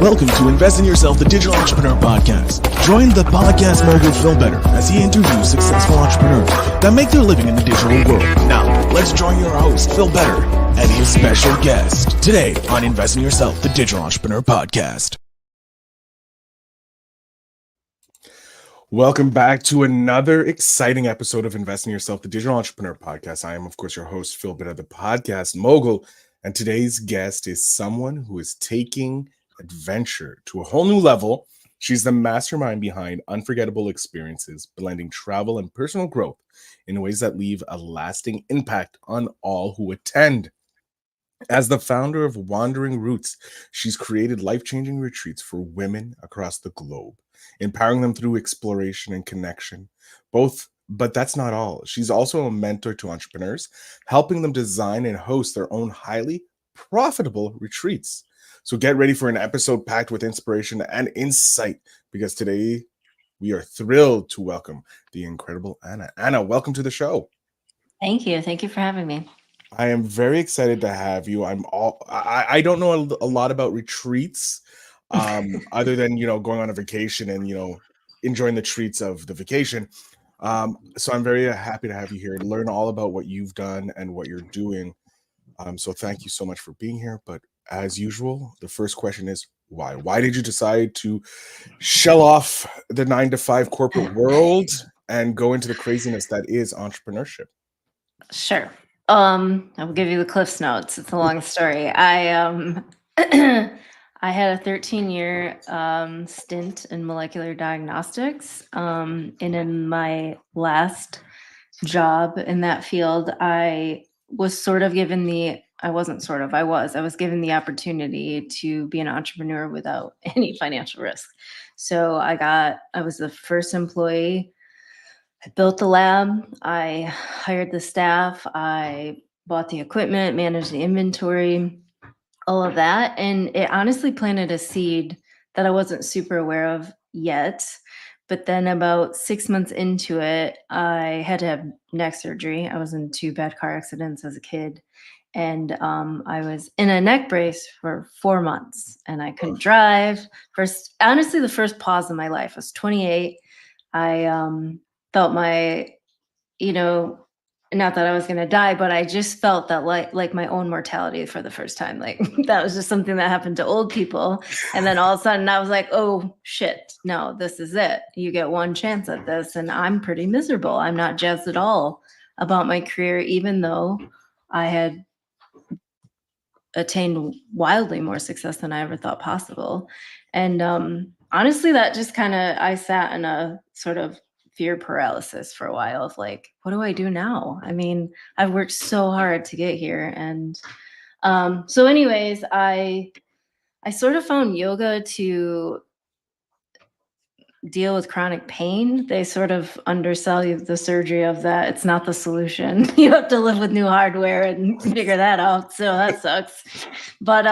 Welcome to Invest in Yourself, the Digital Entrepreneur Podcast. Join the podcast mogul Phil Better as he interviews successful entrepreneurs that make their living in the digital world. Now, let's join your host, Phil Better, and his special guest today on Invest in Yourself, the Digital Entrepreneur Podcast. Welcome back to another exciting episode of Invest in Yourself, the Digital Entrepreneur Podcast. I am, of course, your host, Phil Better, the podcast mogul, and today's guest is someone who is taking adventure to a whole new level. She's the mastermind behind unforgettable experiences, blending travel and personal growth in ways that leave a lasting impact on all who attend. As the founder of Wandering Roots, she's created life-changing retreats for women across the globe, empowering them through exploration and connection. But that's not all. She's also a mentor to entrepreneurs, helping them design and host their own highly profitable retreats. So get ready for an episode packed with inspiration and insight, because today we are thrilled to welcome the incredible Anna. Anna, welcome to the show. Thank you. Thank you for having me. I am very excited to have you. I don't know a lot about retreats, other than, going on a vacation and, enjoying the treats of the vacation. So I'm very happy to have you here and learn all about what you've done and what you're doing. So thank you so much for being here. But as usual, the first question is why? Why did you decide to shell off the 9-to-5 corporate world and go into the craziness that is entrepreneurship? Sure. I'll give you the Cliff's Notes. It's a long story. I had a 13-year stint in molecular diagnostics. And in my last job in that field, I was given the opportunity to be an entrepreneur without any financial risk. So I was the first employee. I built the lab, I hired the staff, I bought the equipment, managed the inventory, all of that. And it honestly planted a seed that I wasn't super aware of yet. But then about 6 months into it, I had to have neck surgery. I was in 2 bad car accidents as a kid. And I was in a neck brace for 4 months and I couldn't drive. Honestly, the first pause in my life. I was 28. I felt not that I was going to die, but I just felt that like my own mortality for the first time. Like that was just something that happened to old people. And then all of a sudden I was like, oh shit, no, this is it. You get one chance at this. And I'm pretty miserable. I'm not jazzed at all about my career, even though I had attained wildly more success than I ever thought possible. And honestly, that just I sat in a sort of fear paralysis for a while of like, what do I do now? I mean, I've worked so hard to get here. And so anyways, I sort of found yoga to deal with chronic pain. They sort of undersell you the surgery of that. It's not the solution. You have to live with new hardware and figure that out. So that sucks. But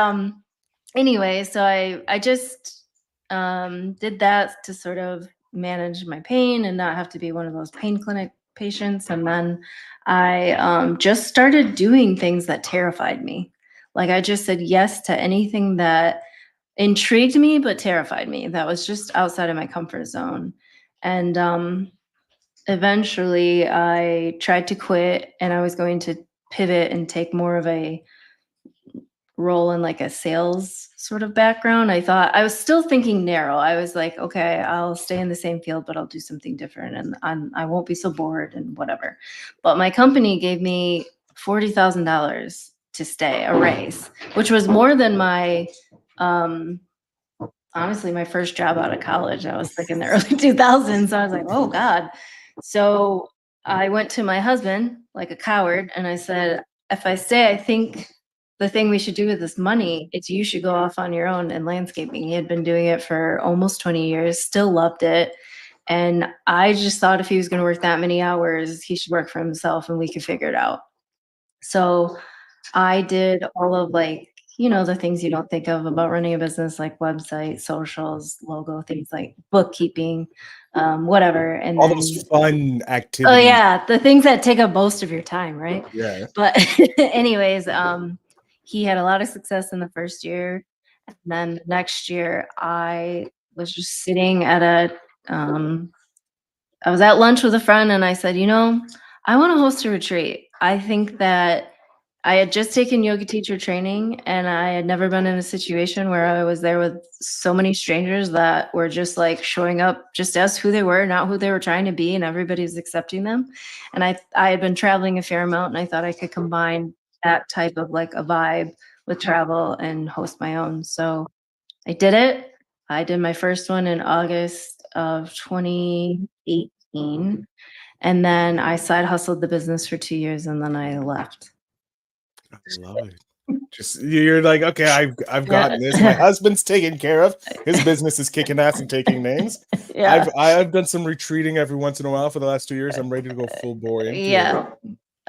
anyway, so I just did that to sort of manage my pain and not have to be one of those pain clinic patients. And then I just started doing things that terrified me. Like I just said yes to anything that intrigued me but terrified me, that was just outside of my comfort zone. And eventually I tried to quit and I was going to pivot and take more of a role in like a sales sort of background. I thought I was still thinking narrow. I was like, okay, I'll stay in the same field, but I'll do something different and I won't be so bored and whatever. But my company gave me $40,000 to stay, a raise, which was more than my honestly, my first job out of college. I was like in the early 2000s. So I was like, oh God. So I went to my husband like a coward and I said, if I stay, I think the thing we should do with this money is you should go off on your own in landscaping. He had been doing it for almost 20 years, still loved it. And I just thought if he was going to work that many hours, he should work for himself and we could figure it out. So I did all of the things you don't think of about running a business, like website, socials, logo, things like bookkeeping, whatever. And all those fun activities. Oh yeah, the things that take up most of your time, right? Yeah. But anyways, he had a lot of success in the first year. Then the next year, I was just sitting at a, I was at lunch with a friend and I said, I want to host a retreat. I think that I had just taken yoga teacher training and I had never been in a situation where I was there with so many strangers that were just like showing up just as who they were, not who they were trying to be, and everybody was accepting them. And I had been traveling a fair amount and I thought I could combine that type of like a vibe with travel and host my own. So I did it. I did my first one in August of 2018. And then I side hustled the business for 2 years and then I left. I love it. Just you're like, okay, I've Yeah. gotten this. My husband's taken care of. His business is kicking ass and taking names. Yeah. I've done some retreating every once in a while for the last 2 years. I'm ready to go full bore into it. Yeah.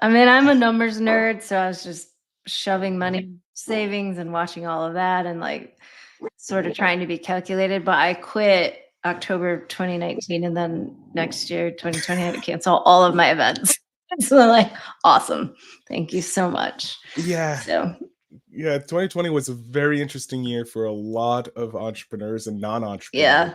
I mean, I'm a numbers nerd, so I was just shoving money savings and watching all of that and like sort of trying to be calculated. But I quit October 2019 and then next year, 2020, I had to cancel all of my events. So like, awesome. Thank you so much. Yeah. So Yeah, 2020 was a very interesting year for a lot of entrepreneurs and non-entrepreneurs. yeah.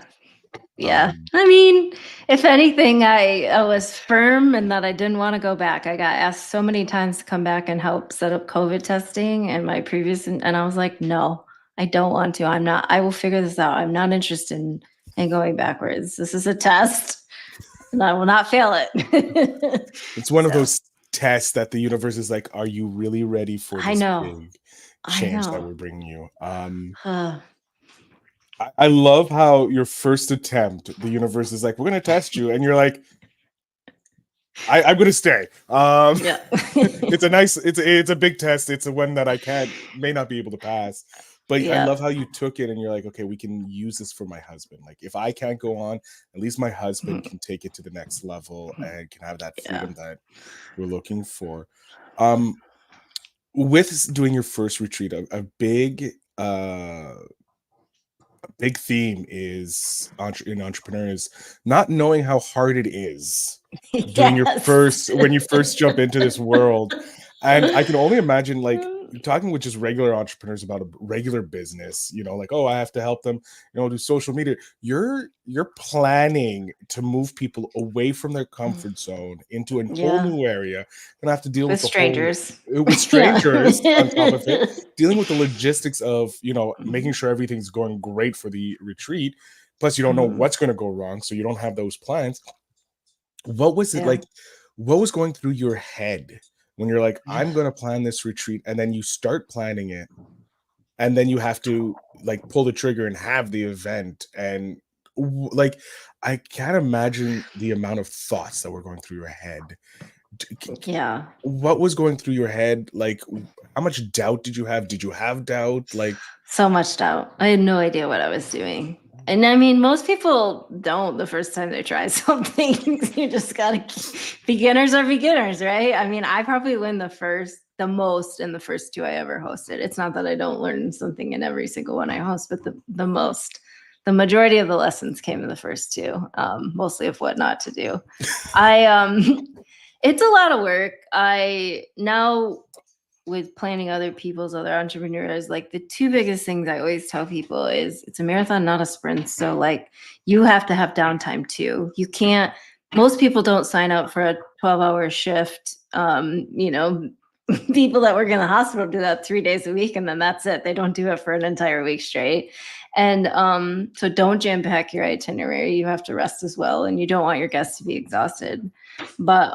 Yeah. I mean, if anything, I was firm and that I didn't want to go back. I got asked so many times to come back and help set up COVID testing and my previous, and I was like, no, I don't want to. I will figure this out. I'm not interested in going backwards. This is a test and I will not fail it. It's one of those tests that the universe is like, are you really ready for this big change that we're bringing you? I love how your first attempt, the universe is like, we're going to test you. And you're like, I'm going to stay. Yeah. it's a big test. It's a one that I may not be able to pass. But Yeah. I love how you took it and you're like, okay, we can use this for my husband. Like if I can't go on, at least my husband can take it to the next level and can have that freedom that we're looking for. With doing your first retreat, a big theme is in entrepreneurs not knowing how hard it is doing when you first jump into this world. And I can only imagine like talking with just regular entrepreneurs about a regular business, like, oh, I have to help them, do social media. You're planning to move people away from their comfort zone into a whole new area. Gonna have to deal with strangers. With strangers on top of it, dealing with the logistics of, making sure everything's going great for the retreat. Plus, you don't know what's going to go wrong, so you don't have those plans. What was it like? What was going through your head when you're like, I'm going to plan this retreat, and then you start planning it, and then you have to like pull the trigger and have the event? And like, I can't imagine the amount of thoughts that were going through your head. Yeah. What was going through your head? Like, how much doubt did you have? Did you have doubt? Like, so much doubt. I had no idea what I was doing. And I mean, most people don't the first time they try something. You just gotta, beginners are beginners, right? I mean, I probably learned the most in the first 2 I ever hosted. It's not that I don't learn something in every single one I host, but the majority of the lessons came in the first 2, mostly of what not to do. It's a lot of work. Now with planning other entrepreneurs, like the 2 biggest things I always tell people is it's a marathon, not a sprint. So like you have to have downtime too. Most people don't sign up for a 12-hour shift. People that work in the hospital do that 3 days a week and then that's it. They don't do it for an entire week straight. And so don't jam pack your itinerary. You have to rest as well. And you don't want your guests to be exhausted. But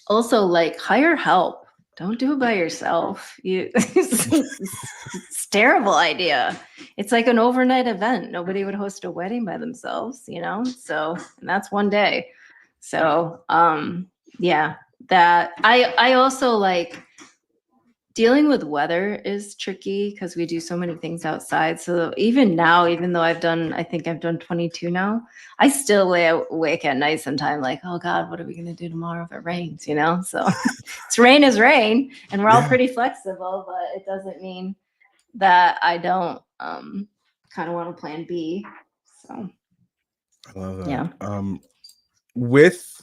also like hire help. Don't do it by yourself. It's a terrible idea. It's like an overnight event. Nobody would host a wedding by themselves, So, and that's one day. So, yeah, that I also like dealing with weather is tricky because we do so many things outside. So even now, even though I think I've done 22 now, I still lay awake at night sometime like, oh God, what are we going to do tomorrow if it rains, So it's rain is rain and we're all pretty flexible, but it doesn't mean that I don't kind of want to plan B. So I love that. Yeah. With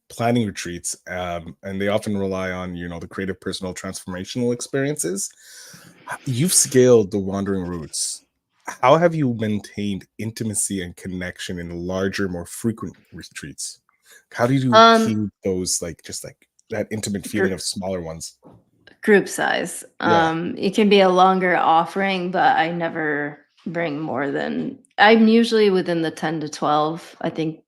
planning retreats, and they often rely on the creative personal transformational experiences. You've scaled the Wandering Roots. How have you maintained intimacy and connection in larger, more frequent retreats? How do you keep Um, those just like that intimate feeling gr- of smaller ones? Group size. Yeah. It can be a longer offering, but I never bring more than I'm usually within the 10 to 12. I think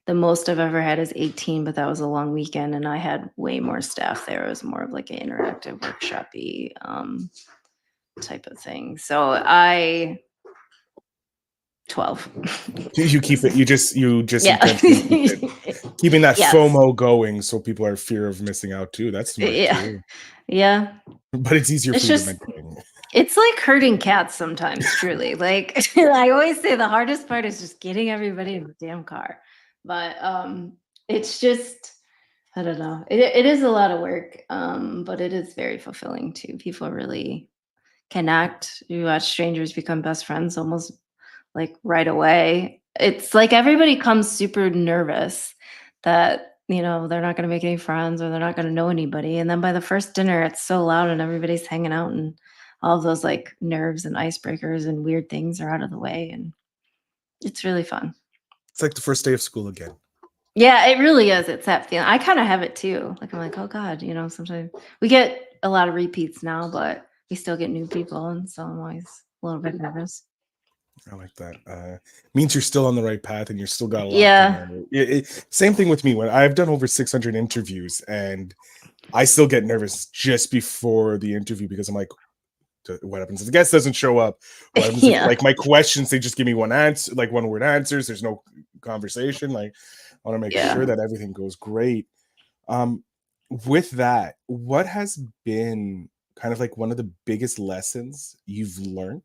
the most I've ever had is 18, but that was a long weekend and I had way more staff there. It was more of like an interactive workshop-y type of thing. So I 12. You keep it. You just Yeah. intentionally keep it, keeping that Yes. FOMO going, so people are fear of missing out too. That's smart Yeah. too. Yeah. But it's easier for It's you to just maintain. it's like herding cats sometimes, truly. Like I always say the hardest part is just getting everybody in the damn car. But it's just I don't know. It is a lot of work. But it is very fulfilling too. People really connect. You watch strangers become best friends almost like right away. It's like everybody comes super nervous that, they're not going to make any friends or they're not going to know anybody. And then by the first dinner, it's so loud and everybody's hanging out and all of those like nerves and icebreakers and weird things are out of the way. And it's really fun. It's like the first day of school again. Yeah, it really is. It's that feeling. I kind of have it too. Like I'm like, oh God, sometimes we get a lot of repeats now, but we still get new people. And so I'm always a little bit nervous. I like that. Means you're still on the right path and you're still got a lot to Yeah. learn. Same thing with me. When I've done over 600 interviews, and I still get nervous just before the interview because I'm like, what happens if the guest doesn't show up? What happens if Yeah. my questions, they just give me one answer, like one word answers? There's no conversation. Like, I want to make Yeah. sure that everything goes great. Um, with that, what has been kind of like one of the biggest lessons you've learned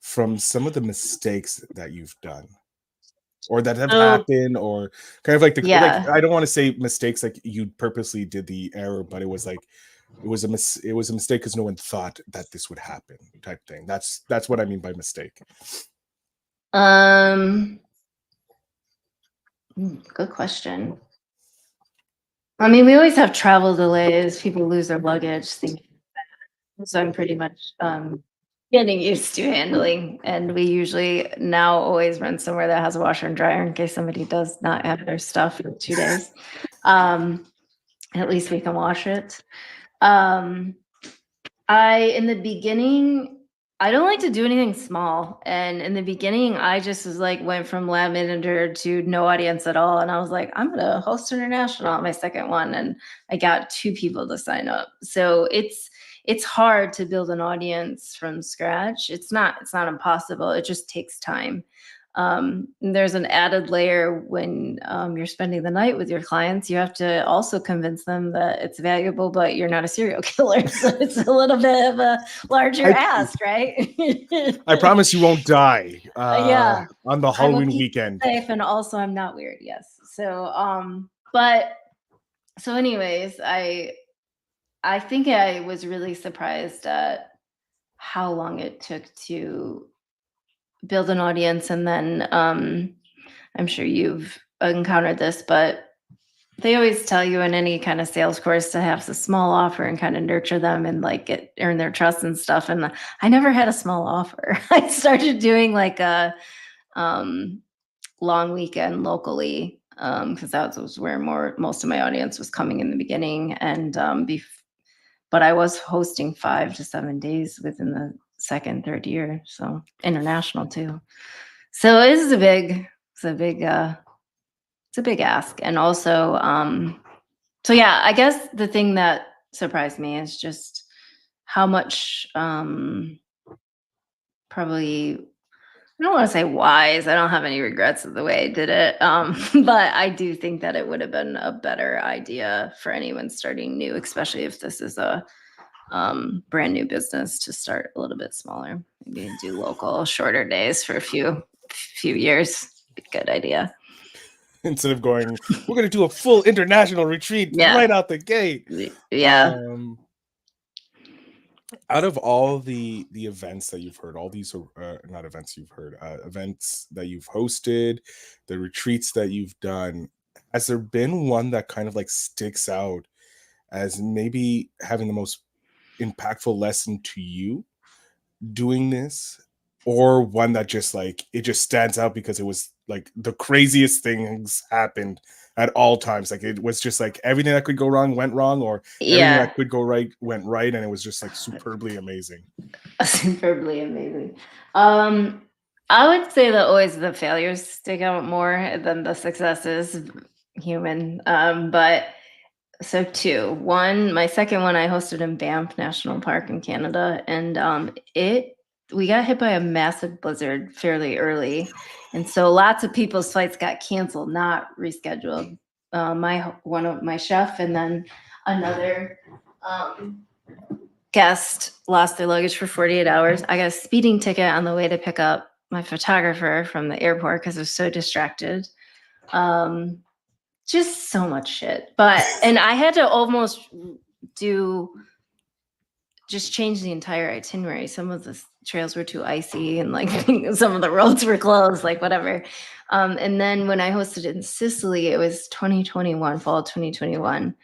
from some of the mistakes that you've done or that have So happened, or kind of like yeah. I don't want to say mistakes like you purposely did the error, but it was a mistake because no one thought that this would happen, type thing. That's what I mean by mistake. Um, Good question. I mean, we always have travel delays. People lose their luggage. So I'm pretty much getting used to handling. And we usually now always run somewhere that has a washer and dryer in case somebody does not have their stuff for 2 days. Um, at least we can wash it. Um, in the beginning, I don't like to do anything small. And in the beginning, I just was like, went from lab manager to no audience at all. And I was like, I'm going to host international on my second one. And I got 2 people to sign up. So it's hard to build an audience from scratch. It's not impossible. It just takes time. There's an added layer when you're spending the night with your clients. You have to also convince them that it's valuable, but you're not a serial killer. So it's a little bit of a larger I ask, right? I promise you won't die Yeah, on the I will Halloween keep weekend. you safe, and also I'm not weird. Yes. So, but so, anyways, I think I was really surprised at how long it took to build an audience, and then I'm sure you've encountered this, but they always tell you in any kind of sales course to have a small offer and kind of nurture them and like earn their trust and stuff. And I never had a small offer. I started doing like a um, long weekend locally because that was where most of my audience was coming in the beginning. And but I was hosting 5 to 7 days within the second, third year, so international too. So it's a big ask. And also, so yeah, I guess the thing that surprised me is just how much probably I don't want to say wise. I don't have any regrets of the way I did it. But I do think that it would have been a better idea for anyone starting new, especially if this is a brand new business, to start a little bit smaller. Maybe do local, shorter days for a few years. Be a good idea. Instead of going, we're going to do a full international retreat Yeah. right out the gate. Yeah. Um, out of all the events that you've heard, all these not events you've heard, events that you've hosted, the retreats that you've done, has there been one that kind of like sticks out as maybe having the most impactful lesson to you, doing this, or one that just like it just stands out because it was like the craziest things happened at all times? Like it was just like everything that could go wrong went wrong, or everything Yeah. that could go right went right, and it was just like superbly amazing. Superbly amazing. I would say that always the failures stick out more than the successes. Human. But so two. One, my second one, I hosted in Banff National Park in Canada, and it we got hit by a massive blizzard fairly early, and so lots of people's flights got canceled, not rescheduled. One of my chef, and then another um, guest lost their luggage for 48 hours. I got a speeding ticket on the way to pick up my photographer from the airport because I was so distracted. Um, just so much shit. And I had to almost change the entire itinerary. Some of the trails were too icy and like some of the roads were closed, like whatever. And then when I hosted it in Sicily, it was 2021, fall 2021.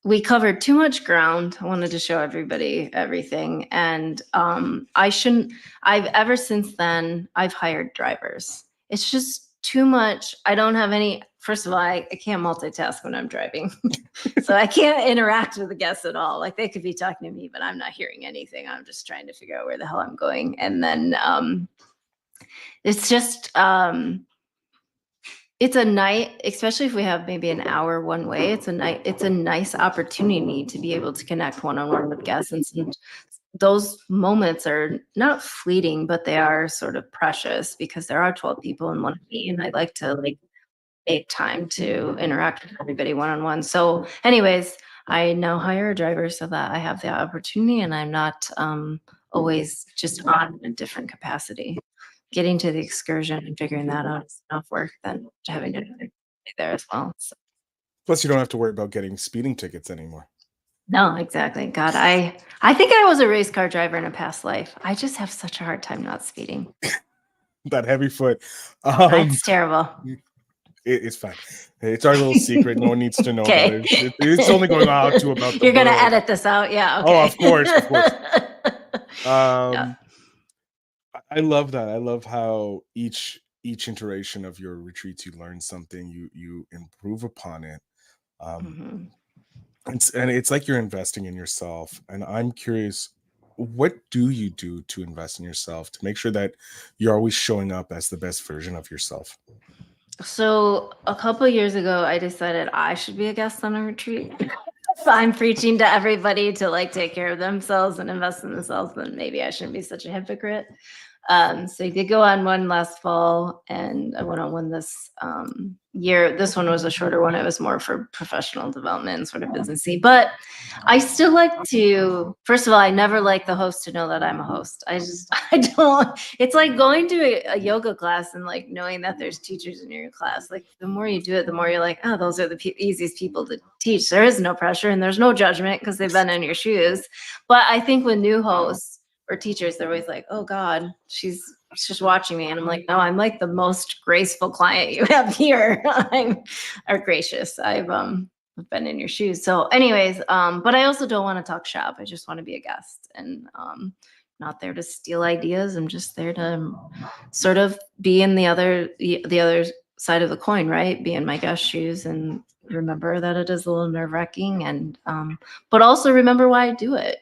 We covered too much ground. I wanted to show everybody everything. And ever since then, I've hired drivers. It's just too much. I don't have any, first of all, I can't multitask when I'm driving. So I can't interact with the guests at all. Like they could be talking to me, but I'm not hearing anything. I'm just trying to figure out where the hell I'm going. And then it's just, it's a night, especially if we have maybe an hour one way. It's a nice opportunity to be able to connect one-on-one with guests, and those moments are not fleeting, but they are sort of precious because there are 12 people in one meet, and I like to make time to interact with everybody one-on-one. So, anyways, I now hire a driver so that I have the opportunity, and I'm not always just on a different capacity. Getting to the excursion and figuring that out is enough work than having to be there as well. So, Plus, you don't have to worry about getting speeding tickets anymore. no, exactly. God, I think I was a race car driver in a past life. I just have such a hard time not speeding. That heavy foot. It's terrible. It's fine. It's our little secret. No one needs to know about Okay. it. It's only going out to about the You're gonna world. edit this out, yeah? Okay. Oh, of course. Yeah. I love that. I love how each iteration of your retreats, you learn something, you improve upon it. Mhm. It's like you're investing in yourself. And I'm curious, what do you do to invest in yourself to make sure that you're always showing up as the best version of yourself? So a couple years ago, I decided I should be a guest on a retreat. If I'm preaching to everybody to like take care of themselves and invest in themselves, then maybe I shouldn't be such a hypocrite. So you did go on one last fall, and I went on one this year. This one was a shorter one. It was more for professional development and sort of businessy. But I still like to, first of all, I never like the host to know that I'm a host. I don't, it's like going to a yoga class and like knowing that there's teachers in your class. Like the more you do it, the more you're like, oh, those are the easiest people to teach. There is no pressure and there's no judgment because they've been in your shoes. But I think with new hosts or teachers, they're always like, oh God, she's just watching me. And I'm like, no, I'm like the most graceful client you have here. Or gracious. I've been in your shoes. So anyways, but I also don't want to talk shop. I just want to be a guest and not there to steal ideas. I'm just there to sort of be in the other side of the coin, right? Be in my guest shoes and remember that it is a little nerve-wracking and but also remember why I do it.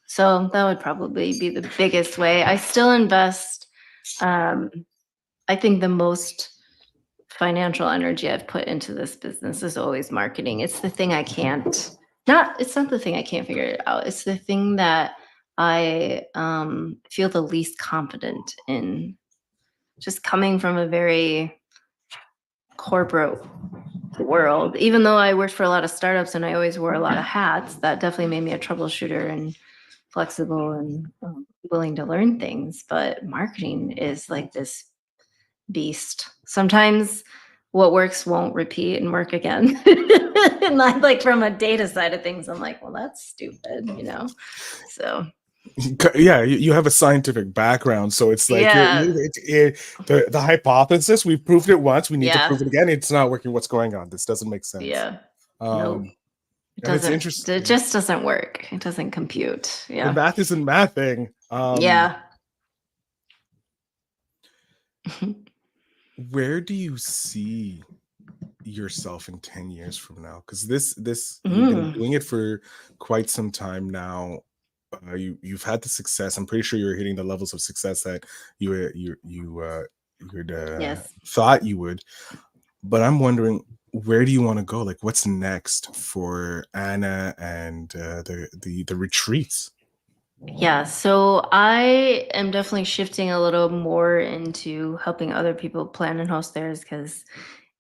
So that would probably be the biggest way. I still invest. I think the most financial energy I've put into this business is always marketing. It's the thing I can't, it's not the thing I can't figure it out. It's the thing that I feel the least confident in. Just coming from a very corporate world, even though I worked for a lot of startups and I always wore a lot of hats, that definitely made me a troubleshooter and flexible and willing to learn things. But marketing is like this beast. Sometimes what works won't repeat and work again. And like from a data side of things, I'm like, well, that's stupid, So Yeah, you have a scientific background, so it's like the hypothesis, we've proved it once, we need to prove it again. It's not working. What's going on? This doesn't make sense. Yeah. Nope. And it's interesting. It just doesn't work. It doesn't compute. The Yeah. math isn't mathing. Yeah. Where do you see yourself in 10 years from now? Because this you've been Mm. doing it for quite some time now. You've had the success. I'm pretty sure you're hitting the levels of success that you had Yes. thought you would. But I'm wondering, where do you want to go? Like, what's next for Anna and the retreats? Yeah, so I am definitely shifting a little more into helping other people plan and host theirs because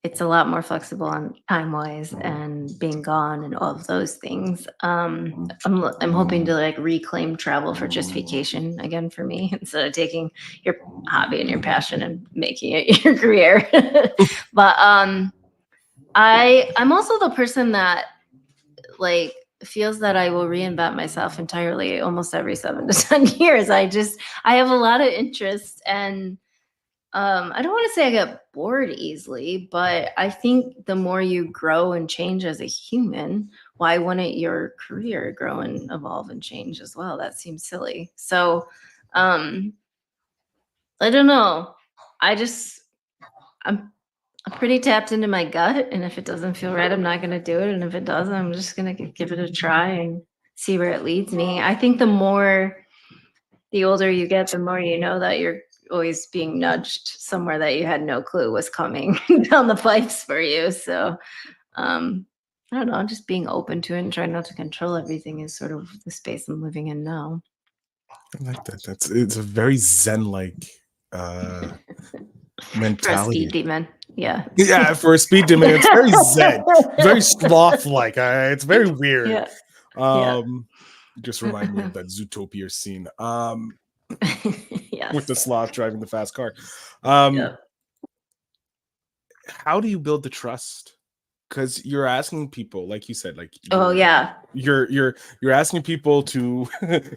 it's a lot more flexible on time wise and being gone and all of those things. I'm hoping to like reclaim travel for just vacation again for me instead of taking your hobby and your passion and making it your career. But I'm also the person that like feels that I will reinvent myself entirely almost every 7 to 10 years. I have a lot of interest and I don't want to say I get bored easily, but I think the more you grow and change as a human, why wouldn't your career grow and evolve and change as well? That seems silly. So um I don't know. I just I'm pretty tapped into my gut, and if it doesn't feel right, I'm not gonna do it, and if it does, I'm just gonna give it a try and see where it leads me. I think the older you get, the more you know that you're always being nudged somewhere that you had no clue was coming down the pipes for you. So, um, I don't know, just being open to it and trying not to control everything is sort of the space I'm living in now. I like that. It's a very zen-like For a speed mentality. demon. Yeah. Yeah, for a speed demon, it's very zen, very sloth-like. It's very weird. Yeah. Yeah. Just remind me of that Zootopia scene. With the Yes. sloth driving the fast car. Yeah. How do you build the trust? Because you're asking people, like you said, like Oh yeah. you're asking people to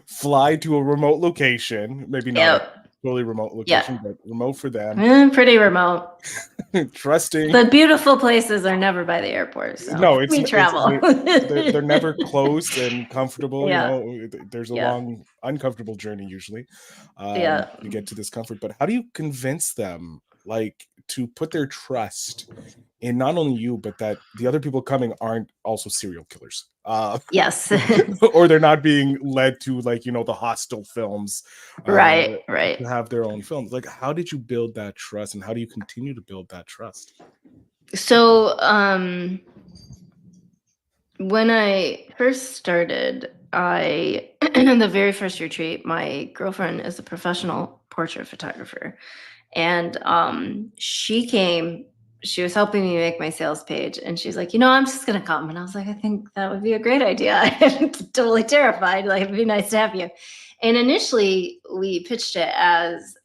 fly to a remote location, maybe not a Yep. totally remote Yeah. location, but remote for them. Pretty remote. Trusting. The beautiful places are never by the airport, so No, we it's travel. they're never close and comfortable. You Yeah. know, there's a Yeah. long, uncomfortable journey usually Yeah. to get to this comfort. But how do you convince them, like, to put their trust in not only you, but that the other people coming aren't also serial killers, Yes. or they're not being led to, like, you know, the hostile films, Right. Right. to have their own films. Like, how did you build that trust, and how do you continue to build that trust? So, when I first started, I in the very first retreat, my girlfriend is a professional portrait photographer. And she was helping me make my sales page. And she's like, I'm just going to come. And I was like, I think that would be a great idea. I'm totally terrified. Like, it'd be nice to have you. And initially, we pitched it as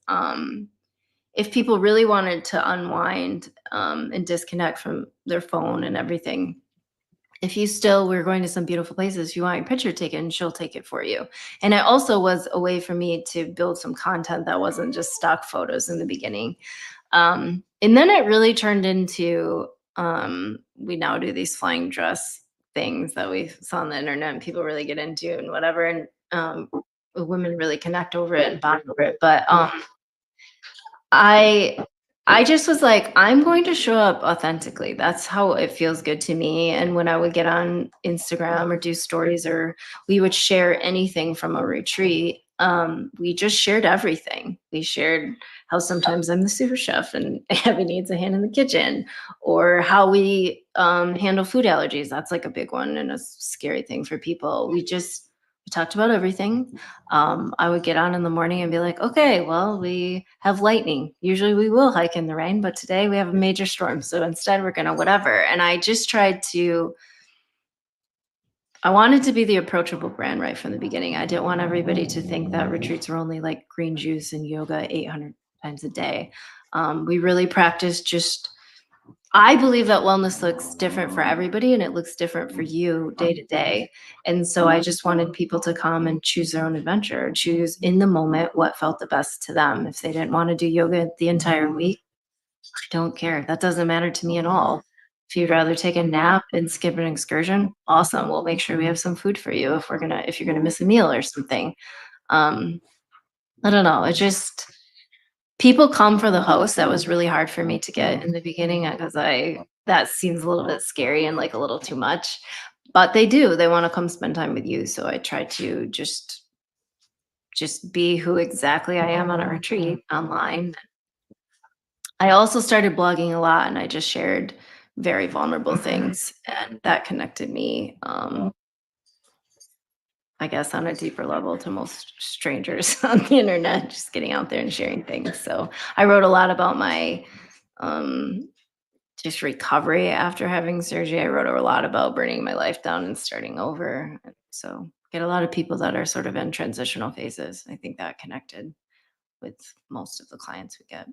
if people really wanted to unwind and disconnect from their phone and everything, if you still were going to some beautiful places, if you want your picture taken, she'll take it for you. And it also was a way for me to build some content that wasn't just stock photos in the beginning. And then it really turned into we now do these flying dress things that we saw on the internet and people really get into and whatever. And women really connect over it and bond over it. But I I just was like, I'm going to show up authentically. That's how it feels good to me. And when I would get on Instagram or do stories or we would share anything from a retreat, we just shared everything. We shared how sometimes I'm the sous chef and Abby needs a hand in the kitchen, or how we handle food allergies. That's like a big one and a scary thing for people. We talked about everything. I would get on in the morning and be like, okay, well, we have lightning. Usually we will hike in the rain, but today we have a major storm. So instead we're going to whatever. And I just I wanted to be the approachable brand right from the beginning. I didn't want everybody to think that retreats were only like green juice and yoga 800 times a day. We really practiced I believe that wellness looks different for everybody and it looks different for you day to day. And so I just wanted people to come and choose their own adventure, choose in the moment what felt the best to them. If they didn't want to do yoga the entire week, I don't care. That doesn't matter to me at all. If you'd rather take a nap and skip an excursion, awesome. We'll make sure we have some food for you if you're gonna miss a meal or something. Um, I don't know. It just people come for the host. That was really hard for me to get in the beginning because I that seems a little bit scary and like a little too much. But they do. They want to come spend time with you. So I try to just be who exactly I am on a retreat online. I also started blogging a lot and I just shared very vulnerable things and that connected me I guess on a deeper level to most strangers on the internet, just getting out there and sharing things. So I wrote a lot about my um just recovery after having surgery. I wrote a lot about burning my life down and starting over. So get a lot of people that are sort of in transitional phases. I think that connected with most of the clients we get.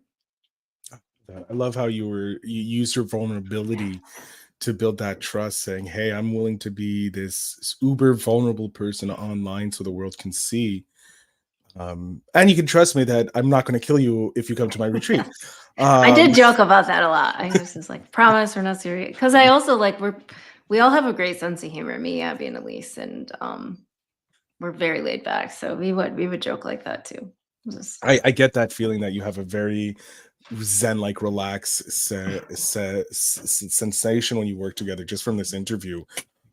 I love how you use your vulnerability to build that trust, saying, "Hey, I'm willing to be this uber vulnerable person online so the world can see. And you can trust me that I'm not going to kill you if you come to my retreat." I Um, did joke about that a lot. I was just like, promise we're not serious. Because I also like we all have a great sense of humor, me, Abby, and Elise, and we're very laid back. So we would joke like that too. Just I get that feeling that you have a very zen like relaxed sensation when you work together, just from this interview.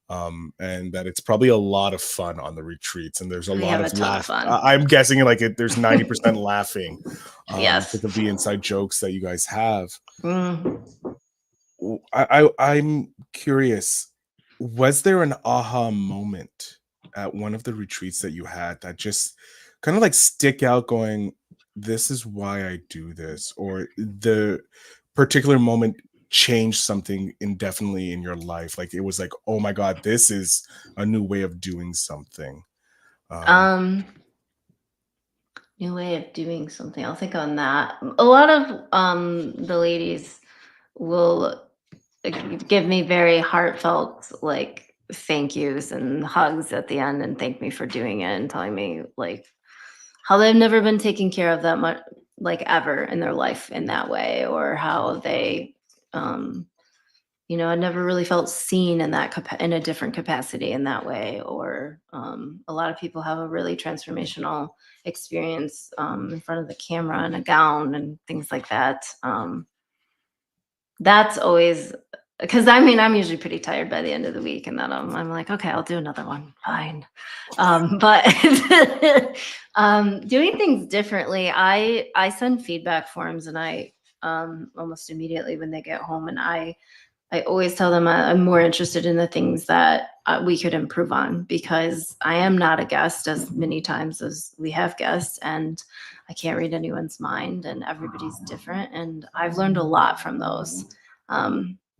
And that it's probably a lot of fun on the retreats, and there's a we lot have of a ton of laugh. fun. I'm guessing like there's 90% laughing Yes. because of the inside jokes that you guys have. Mm. I'm curious, was there an aha moment at one of the retreats that you had that just kind of like stick out, going, this is why I do this, or the particular moment changed something indefinitely in your life? Like it was like, oh my God, this is a new way of doing something. Um, Um, New way of doing something. I'll think on that. A lot of the ladies will give me very heartfelt like thank yous and hugs at the end and thank me for doing it and telling me like how they've never been taken care of that much like ever in their life in that way or how they um I never really felt seen in in a different capacity in that way or a lot of people have a really transformational experience in front of the camera in a gown and things like that. That's always because I mean, I'm usually pretty tired by the end of the week, and then I'm like, okay, I'll do another one, fine. But doing things differently, I send feedback forms, and I almost immediately when they get home, and I always tell them I'm more interested in the things that we could improve on because I am not a guest as many times as we have guests, and I can't read anyone's mind, and everybody's different. And I've learned a lot from those.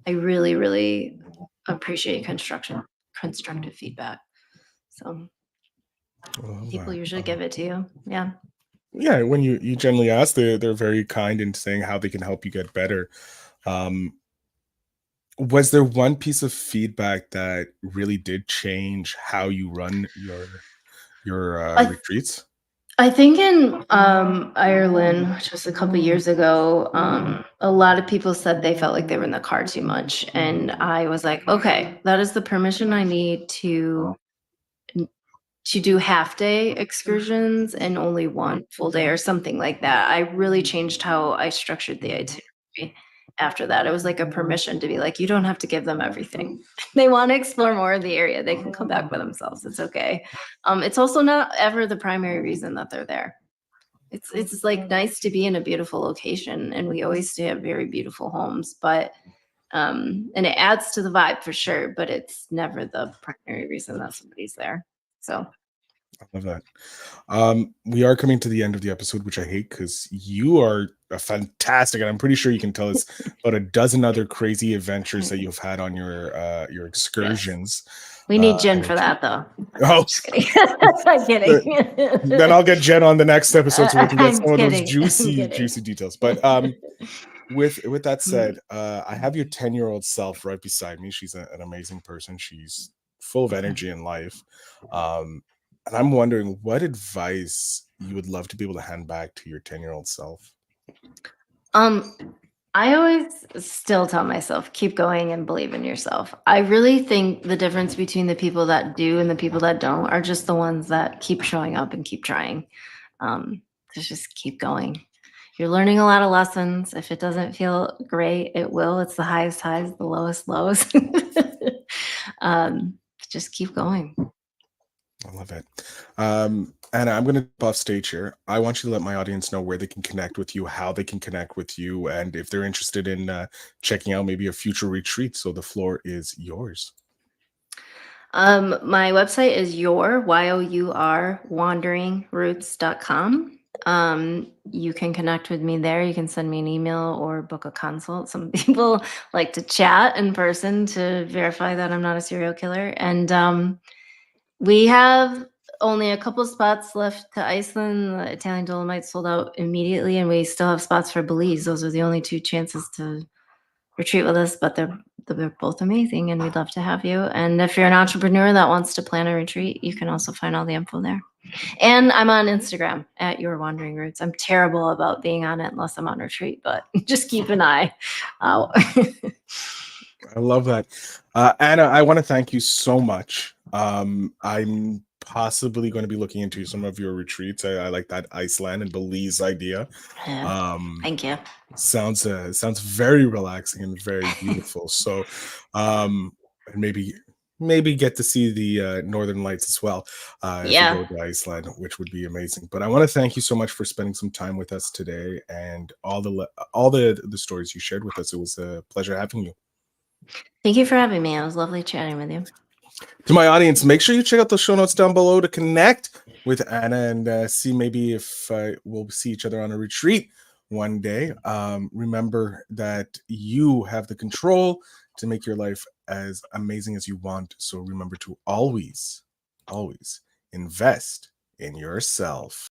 I really, really appreciate constructive feedback. So I love people that. usually give it to you. Yeah. Yeah, when you generally ask, they're very kind in saying how they can help you get better. Um, Was there one piece of feedback that really did change how you run your I retreats? I think in Ireland, which was a couple years ago, a lot of people said they felt like they were in the car too much, and I was like, okay, that is the permission I need to do half day excursions and only one full day or something like that. I really changed how I structured the itinerary after that. It was like a permission to be like, you don't have to give them everything. They want to explore more of the area. They can come back by themselves. It's okay. It's also not ever the primary reason that they're there. It's like nice to be in a beautiful location and we always stay at very beautiful homes, but and it adds to the vibe for sure, but it's never the primary reason that somebody's there. So I love that. We are coming to the end of the episode, which I hate because you are a fantastic, and I'm pretty sure you can tell us about a dozen other crazy adventures that you've had on your yes. excursions. We need And Jen for retreat. that though. Oh, Just kidding. I'm then kidding. I'll get Jen on the next episode so we can get I'm some of those kidding. I'm juicy, kidding. juicy details. But with that Hmm. said, I have your 10-year-old self right beside me. She's an amazing person. She's full of energy in life. And I'm wondering what advice you would love to be able to hand back to your 10-year-old self. Um, I always still tell myself, keep going and believe in yourself. I really think the difference between the people that do and the people that don't are just the ones that keep showing up and keep trying. To just keep going. You're learning a lot of lessons. If it doesn't feel great, it will. It's the highest highs, the lowest lows. um, just keep going. I love it. Anna, I'm going to off stage here. I want you to let my audience know where they can connect with you, how they can connect with you, and if they're interested in checking out maybe a future retreat. So the floor is yours. My website is your wanderingroots.com. You can connect with me there. You can send me an email or book a consult. Some people like to chat in person to verify that I'm not a serial killer. And we have only a couple spots left to Iceland. The Italian Dolomites sold out immediately, and we still have spots for Belize. Those are the only two chances to retreat with us, but they're both amazing, and we'd love to have you. And if you're an entrepreneur that wants to plan a retreat, you can also find all the info there. And I'm on Instagram at Your Wandering Roots. I'm terrible about being on it unless I'm on retreat, but just keep an eye out. I love that. Anna, I want to thank you so much. I'm possibly going to be looking into some of your retreats. I like that Iceland and Belize idea. Yeah, Um, thank you. sounds very relaxing and very beautiful. So, and maybe get to see the Northern Lights as well if you Yeah. go to Iceland, which would be amazing. But I want to thank you so much for spending some time with us today and all the stories you shared with us. It was a pleasure having you. Thank you for having me. It was lovely chatting with you. To my audience, make sure you check out the show notes down below to connect with Anna and see maybe if we'll see each other on a retreat one day. Remember that you have the control to make your life as amazing as you want. So remember to always, always invest in yourself.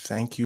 Thank you.